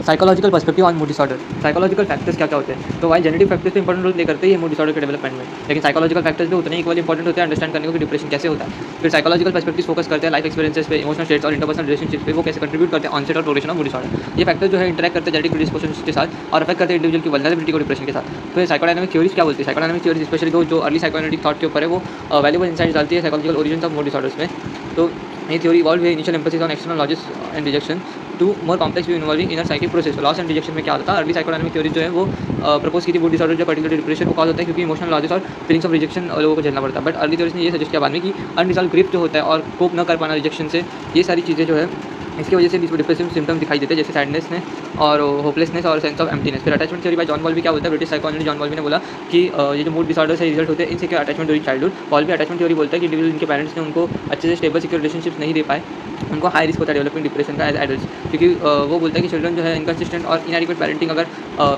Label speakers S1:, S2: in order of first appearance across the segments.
S1: Psychological perspective on mood disorder. Psychological factors क्या क्या होते हैं? तो वाइल जेनेटिक फैक्टर्स तो इंपॉर्टेंट रोल प्ले करते हैं मूड डिसऑर्डर के डेवलपमेंट में, लेकिन साइकोलॉजिकल फैक्टर्स भी उतने इक्वली इंपॉर्टेंट होते हैं अंडरस्टैंड करने को कि डिप्रेशन कैसे होता है। फिर साइकोलॉजिकल पर्सपेक्टिव फोकस करते हैं लाइफ एक्सपीरियंसेस पे, इमोशनल स्टेट्स और इंटरपर्सनल रिलेशनशिप पे, वो कैसे कंट्रीब्यूट करते हैं ऑनसेट और प्रोग्रेशन ऑफ मूड डिसऑर्डर। ये फैक्टर जो है इंटरैक्ट करते हैं जेनेटिक प्रेडिस्पोजिशन के साथ और अफेक्ट करते हैं इंडिविजुअल की वल्नरेबिलिटी को डिप्रेशन के साथ। फिर साइकोडायनामिक थ्योरीज क्या बोलती है? साइकोडायनामिक थ्योरीज स्पेशली जो अर्ली साइकोएनालिटिक थॉट के ऊपर है, वो वैल्यूएबल इनसाइट्स डालती है psychological origins of mood disorders में। तो ये थ्योरी इवॉल्व है initial emphasis on external losses and rejection to more complex view involving inner psychic process. Loss and rejection में क्या होता था? अर्ली साइकोडायनामिक थ्योरी जो है वो प्रपोज की थी मूड डिसऑर्डर जो पर्टिकुलर डिप्रेशन को कॉज होता है क्योंकि इमोशनल लॉजिस और फीलिंग्स ऑफ रिजेक्शन लोगों को झेलना पड़ता है। बट अर्ली थ्योरीज ने ये सजेस्ट किया बाद में कि अनरिजॉल्व ग्रिफ जो होता है और कोप न कर पाना रिजेक्शन से, ये सारी चीज़ें जो है इसकी वजह से डिप्रेसिव सिम्टम्स दिखाई देते हैं, जैसे सैडनेस ने और होपलेसनेस और सेंस ऑफ एम्प्टीनेस। फिर अटैचमेंट थ्योरी बाय जॉन बॉल्बी क्या बोलता है? ब्रिटिश साइकोलॉजिस्ट जॉन बॉल्बी ने बोला कि ये जो मूड डिसऑर्डर से रिजल्ट होते हैं इनसे क्या attachment during childhood. Bowlby attachment theory बोलता है कि इंडिविजुअल इनके पेरेंट्स ने उनको अच्छे से स्टेबल सिक्योर रिलेशनशिप नहीं दे पाए, उनको हाई रिस्क होता है डेवलपिंग डिप्रेशन का एज एडल्ट्स, क्योंकि वो बोलता है कि चिल्ड्रन जो है इनकन्सिस्टेंट और इनएडिक्वेट पेरेंटिंग अगर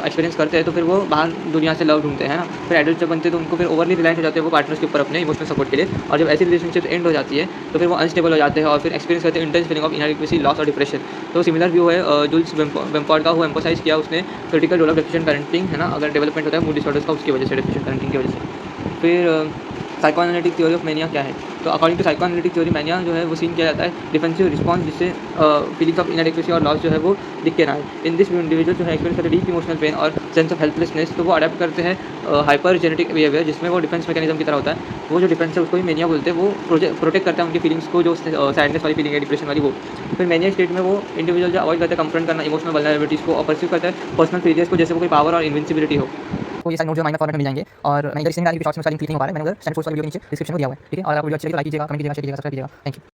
S1: एक्सपीरियंस करते हैं तो फिर वो बाहर दुनिया से लव ढूंढते हैं ना। फिर एडल्ट जब बनते हैं तो उनको फिर ओवरली रिलायंस हो जाते हैं वो पार्टनर्स के ऊपर अपने इमोशनल सपोर्ट के लिए, और जब ऐसी रिलेशनशिप एंड हो जाती है तो फिर वो अनस्टेबल हो जाते हैं और फिर एक्सपीरियंस करते हैं intense feeling of inadequacy, loss और डिप्रेशन। तो सिमिलर व्यू है जूल्स वेम्फोर्ड का, वो एम्फोसाइज किया उसने critical role of deficient parenting, है ना, अगर डेवलपमेंट होता है मूड डिसऑर्डर्स का उसकी वजह से, डेफिशिएंट पेरेंटिंग की वजह से। फिर साइकोएनालिटिक थ्योरी ऑफ मैनिया क्या है? तो according to psychoanalytic theory mania जो है वो सीन किया जाता है डिफेंसिव रिस्पॉन्स, जिससे फीलिंग्स ऑफ इनएडिक्वेसी और लॉस जो है वो दिख के ना है। इन दिस इंडिविजुअल जो है एक्सपीरियंस करते डीप इमोशनल पेन और सेंस ऑफ हेल्पलेसनेस, तो वो अडेप्ट करते हैं हाइपर जेनेटिक बिहेवियर जिसमें वो डिफेंस मैकेनिज्म की तरह होता है। वो जो डिफेंस है उसको ही मैनिया बोलते हैं, वो प्रोटेक्ट करता है उनकी फीलिंग्स को, जो सैडनेस वाली फीलिंग है, डिप्रेशन वाली वो। फिर मैनिया स्टेट में वो इंडिविजुअल जो अवॉइड करता है कंफ्रंट करना इमोशनल वल्नरेबिलिटीज़ को और परस्यू करता है पर्सनल फेलियर्स को, जैसे वो कोई पावर और इनविंसिबिलिटी हो। तो ये सारे नोट जो माइनर फॉर्मेट में मिल जाएंगे, और मैं इधर इसलिए शॉर्ट्स में सारी क्लिक नहीं हो पा रहा है, मैंने उधर स्टैंड फोर्स वाली वीडियो नीचे डिस्क्रिप्शन में दिया हुआ है। ठीक है, और आप वीडियो अच्छी लगी तो लाइक कीजिएगा, कमेंट कीजिएगा, शेयर कीजिएगा, सब्सक्राइब कीजिएगा। Thank you.